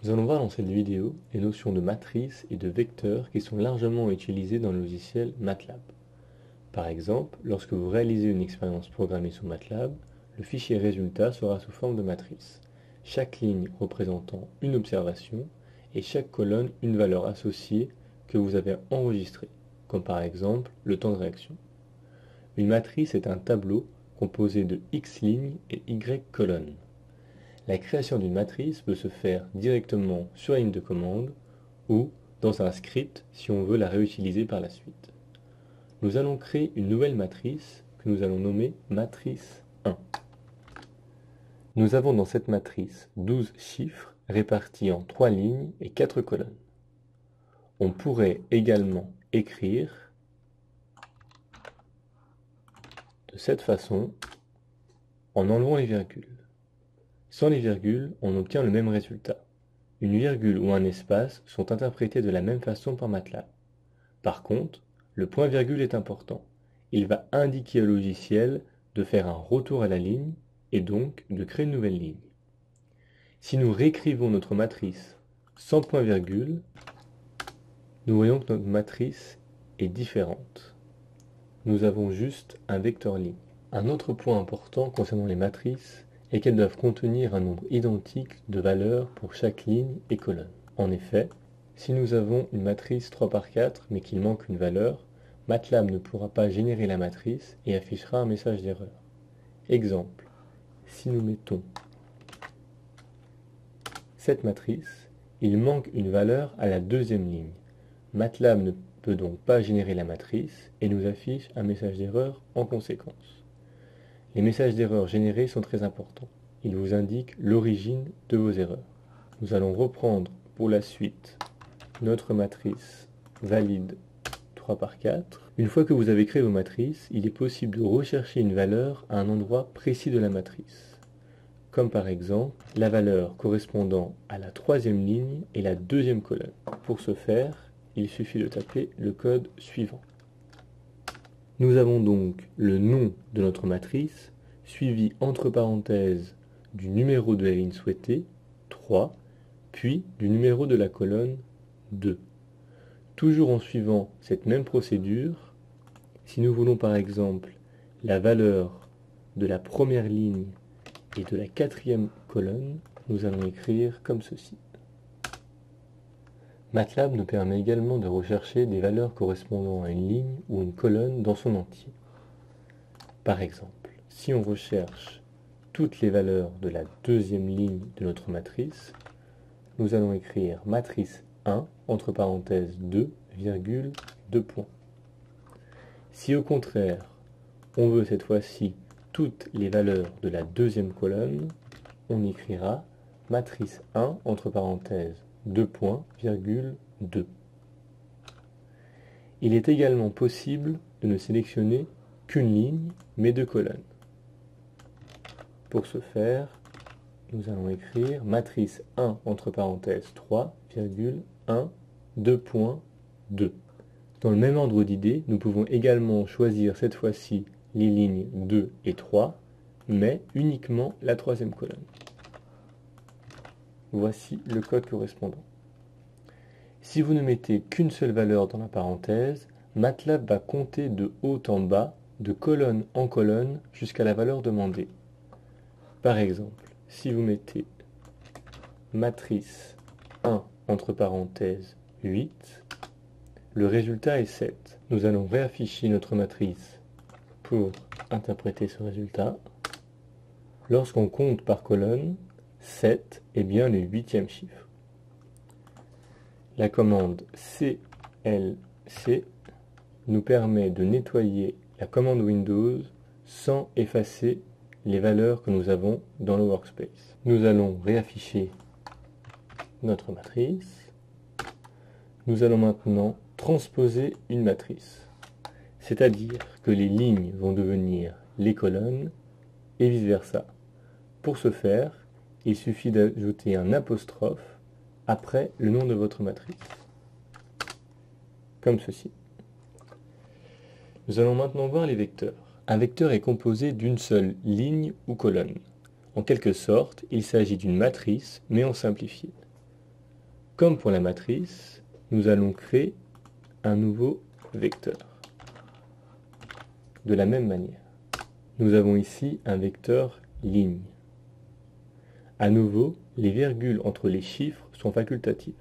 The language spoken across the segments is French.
Nous allons voir dans cette vidéo les notions de matrice et de vecteur qui sont largement utilisées dans le logiciel MATLAB. Par exemple, lorsque vous réalisez une expérience programmée sous MATLAB, le fichier résultat sera sous forme de matrice, chaque ligne représentant une observation et chaque colonne une valeur associée que vous avez enregistrée, comme par exemple le temps de réaction. Une matrice est un tableau composé de X lignes et Y colonnes. La création d'une matrice peut se faire directement sur la ligne de commande ou dans un script si on veut la réutiliser par la suite. Nous allons créer une nouvelle matrice que nous allons nommer matrice 1. Nous avons dans cette matrice 12 chiffres répartis en 3 lignes et 4 colonnes. On pourrait également écrire de cette façon en enlevant les virgules. Sans les virgules, on obtient le même résultat. Une virgule ou un espace sont interprétés de la même façon par MATLAB. Par contre, le point-virgule est important. Il va indiquer au logiciel de faire un retour à la ligne et donc de créer une nouvelle ligne. Si nous réécrivons notre matrice sans point-virgule, nous voyons que notre matrice est différente. Nous avons juste un vecteur ligne. Un autre point important concernant les matrices est qu'elles doivent contenir un nombre identique de valeurs pour chaque ligne et colonne. En effet, si nous avons une matrice 3 par 4 mais qu'il manque une valeur, MATLAB ne pourra pas générer la matrice et affichera un message d'erreur. Exemple, si nous mettons cette matrice, il manque une valeur à la deuxième ligne. MATLAB ne peut donc pas générer la matrice et nous affiche un message d'erreur en conséquence. Les messages d'erreur générés sont très importants. Ils vous indiquent l'origine de vos erreurs. Nous allons reprendre pour la suite notre matrice valide 3 par 4. Une fois que vous avez créé vos matrices, il est possible de rechercher une valeur à un endroit précis de la matrice. Comme par exemple la valeur correspondant à la troisième ligne et la deuxième colonne. Pour ce faire, il suffit de taper le code suivant. Nous avons donc le nom de notre matrice, suivi entre parenthèses du numéro de la ligne souhaitée, 3, puis du numéro de la colonne, 2. Toujours en suivant cette même procédure, si nous voulons par exemple la valeur de la première ligne et de la quatrième colonne, nous allons écrire comme ceci. MATLAB nous permet également de rechercher des valeurs correspondant à une ligne ou une colonne dans son entier. Par exemple, si on recherche toutes les valeurs de la deuxième ligne de notre matrice, nous allons écrire matrice 1, entre parenthèses 2, virgule 2 points. Si au contraire, on veut cette fois-ci toutes les valeurs de la deuxième colonne, on écrira matrice 1, entre parenthèses 2 points, virgule 2. Il est également possible de ne sélectionner qu'une ligne, mais 2 colonnes. Pour ce faire, nous allons écrire matrice 1, entre parenthèses 3, virgule 1, 2 points, 2. Dans le même ordre d'idées, nous pouvons également choisir cette fois-ci les lignes 2 et 3, mais uniquement la troisième colonne. Voici le code correspondant. Si vous ne mettez qu'une seule valeur dans la parenthèse, MATLAB va compter de haut en bas, de colonne en colonne, jusqu'à la valeur demandée. Par exemple, si vous mettez matrice 1, entre parenthèses 8, le résultat est 7. Nous allons réafficher notre matrice pour interpréter ce résultat. Lorsqu'on compte par colonne, 7 est bien le 8e chiffre. La commande CLC nous permet de nettoyer la commande Windows sans effacer les valeurs que nous avons dans le workspace. Nous allons réafficher notre matrice. Nous allons maintenant transposer une matrice, c'est-à-dire que les lignes vont devenir les colonnes et vice-versa. Pour ce faire, il suffit d'ajouter un apostrophe après le nom de votre matrice, comme ceci. Nous allons maintenant voir les vecteurs. Un vecteur est composé d'une seule ligne ou colonne. En quelque sorte, il s'agit d'une matrice, mais en simplifié. Comme pour la matrice, nous allons créer un nouveau vecteur. De la même manière, nous avons ici un vecteur ligne. À nouveau, les virgules entre les chiffres sont facultatives.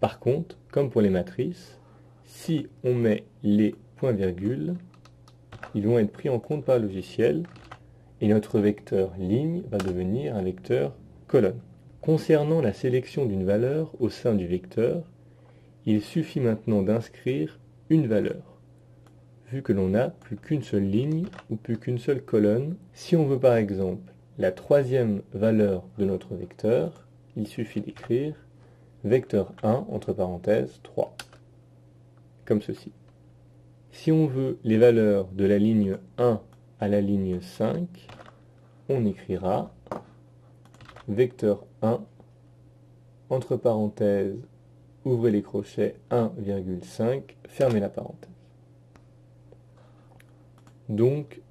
Par contre, comme pour les matrices, si on met les points-virgules, ils vont être pris en compte par le logiciel et notre vecteur ligne va devenir un vecteur colonne. Concernant la sélection d'une valeur au sein du vecteur, il suffit maintenant d'inscrire une valeur, vu que l'on n'a plus qu'une seule ligne ou plus qu'une seule colonne. Si on veut par exemple la troisième valeur de notre vecteur, il suffit d'écrire vecteur 1 entre parenthèses 3, comme ceci. Si on veut les valeurs de la ligne 1 à la ligne 5, on écrira vecteur 1 entre parenthèses, ouvrez les crochets 1,5, fermez la parenthèse. Donc,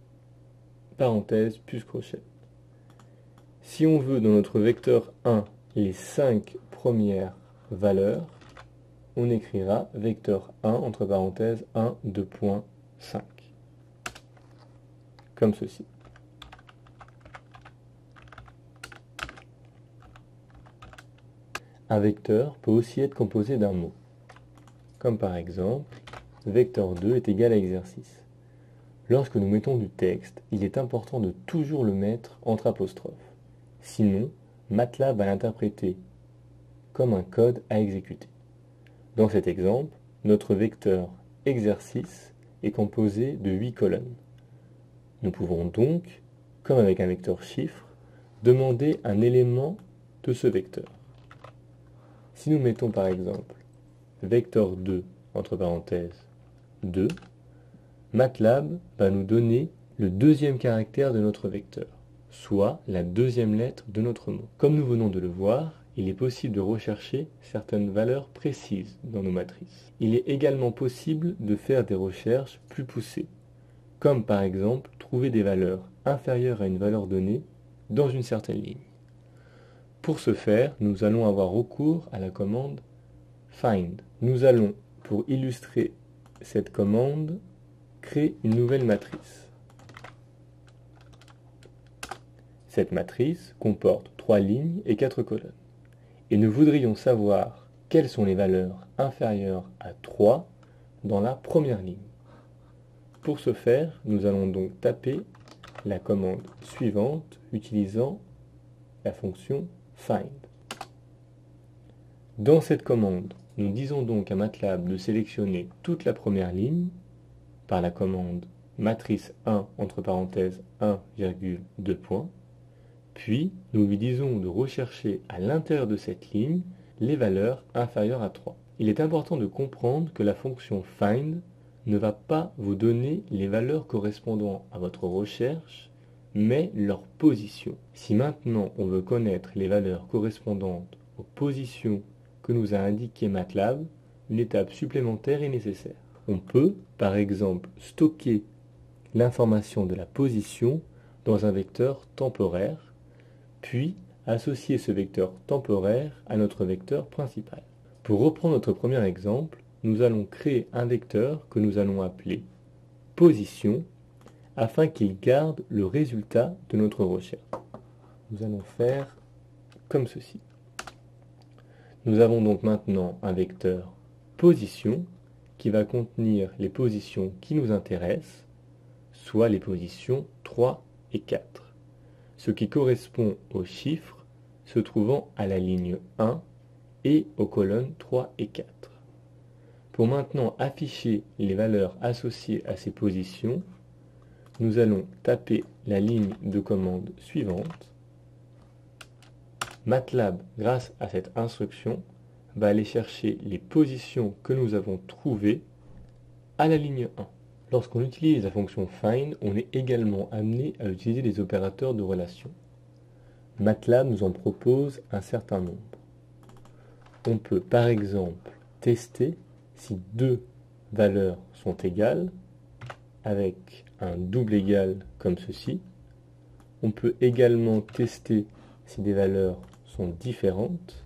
parenthèse plus crochet. Si on veut dans notre vecteur 1 les 5 premières valeurs, on écrira vecteur 1 entre parenthèses 1, 2.5. Comme ceci. Un vecteur peut aussi être composé d'un mot. Comme par exemple, vecteur 2 est égal à exercice. Lorsque nous mettons du texte, il est important de toujours le mettre entre apostrophes. Sinon, MATLAB va l'interpréter comme un code à exécuter. Dans cet exemple, notre vecteur exercice est composé de 8 colonnes. Nous pouvons donc, comme avec un vecteur chiffre, demander un élément de ce vecteur. Si nous mettons par exemple vecteur 2 entre parenthèses 2, MATLAB va nous donner le deuxième caractère de notre vecteur, soit la deuxième lettre de notre mot. Comme nous venons de le voir, il est possible de rechercher certaines valeurs précises dans nos matrices. Il est également possible de faire des recherches plus poussées, comme par exemple trouver des valeurs inférieures à une valeur donnée dans une certaine ligne. Pour ce faire, nous allons avoir recours à la commande find. Nous allons, pour illustrer cette commande, créer une nouvelle matrice. Cette matrice comporte 3 lignes et 4 colonnes. Et nous voudrions savoir quelles sont les valeurs inférieures à 3 dans la première ligne. Pour ce faire, nous allons donc taper la commande suivante utilisant la fonction find. Dans cette commande, nous disons donc à MATLAB de sélectionner toute la première ligne par la commande matrice 1 entre parenthèses 1,2 points, puis nous lui disons de rechercher à l'intérieur de cette ligne les valeurs inférieures à 3. Il est important de comprendre que la fonction find ne va pas vous donner les valeurs correspondant à votre recherche, mais leur position. Si maintenant on veut connaître les valeurs correspondantes aux positions que nous a indiquées MATLAB, une étape supplémentaire est nécessaire. On peut, par exemple, stocker l'information de la position dans un vecteur temporaire, puis associer ce vecteur temporaire à notre vecteur principal. Pour reprendre notre premier exemple, nous allons créer un vecteur que nous allons appeler position afin qu'il garde le résultat de notre recherche. Nous allons faire comme ceci. Nous avons donc maintenant un vecteur position qui va contenir les positions qui nous intéressent, soit les positions 3 et 4, ce qui correspond aux chiffres se trouvant à la ligne 1 et aux colonnes 3 et 4. Pour maintenant afficher les valeurs associées à ces positions, nous allons taper la ligne de commande suivante. MATLAB, grâce à cette instruction, va aller chercher les positions que nous avons trouvées à la ligne 1. Lorsqu'on utilise la fonction find, on est également amené à utiliser des opérateurs de relation. MATLAB nous en propose un certain nombre. On peut par exemple tester si deux valeurs sont égales avec un double égal comme ceci. On peut également tester si des valeurs sont différentes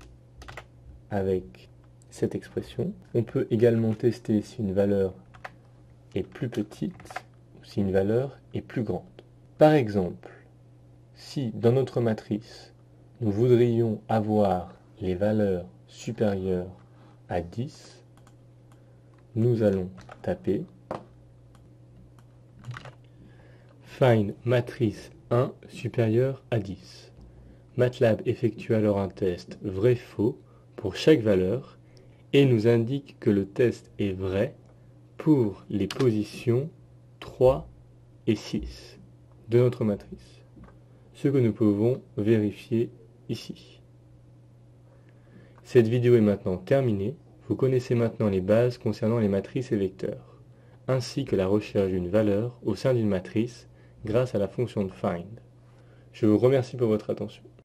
avec cette expression. On peut également tester si une valeur est plus petite ou si une valeur est plus grande. Par exemple, si dans notre matrice, nous voudrions avoir les valeurs supérieures à 10, nous allons taper find matrice 1 supérieure à 10. MATLAB effectue alors un test vrai-faux pour chaque valeur et nous indique que le test est vrai pour les positions 3 et 6 de notre matrice, ce que nous pouvons vérifier ici. Cette vidéo est maintenant terminée. Vous connaissez maintenant les bases concernant les matrices et vecteurs, ainsi que la recherche d'une valeur au sein d'une matrice grâce à la fonction de find. Je vous remercie pour votre attention.